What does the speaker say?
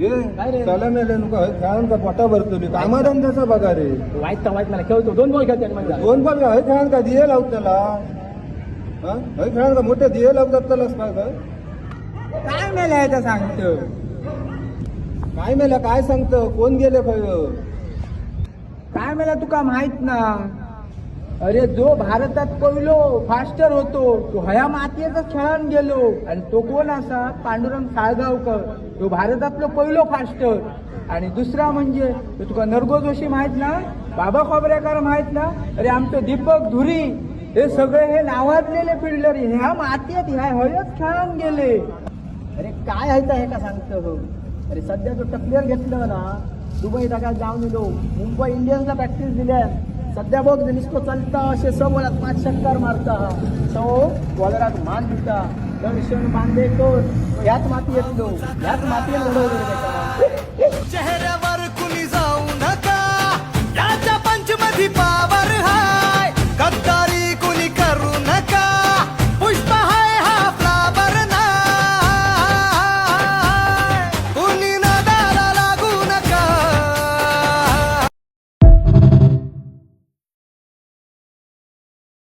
त्याला मेले नुका खेळान का पोटा भरतली कामाधंद्याचा बघा रे. वाईट मला खेळतो 2 बॉल खेळते म्हणजे 2 बॉल हय खेळान का दिये लावत त्याला हय खेळान का मोठे दिये लावतात त्यालाच काय मेला याचा सांगतो काय मेला काय सांगतो कोण गेले काय मेला तुका माहित ना. अरे जो भारतात पहिलो फास्टर होतो तो हया मातीयेतच खेळान गेलो आणि तो कोण असा पांडुरंग साळगावकर. तो भारतातलो पहिलो फास्टर. आणि दुसरा म्हणजे तो तुका नरगो जोशी माहित ना, बाबा खोबरेकर माहित ना. अरे आमचं दीपक धुरी हे सगळे हे नावाजलेले फिल्डर ह्या मातीयेत ह्या हयच खेळान गेले. अरे काय आहे हे का सांगतो हो. अरे सध्या जो टप्लेअर घेतलं ना दुबई जागा जाऊन येलो मुंबई इंडियन्सला प्रॅक्टिस दिल्या. सध्या बघ निसतो चालता असे 6 बॉलात 5 षटकार मारता. तो बॉलराक मान दिता दर्शन बांदेकर ह्याच माती येतलो ह्याच मातीयेत घडवले.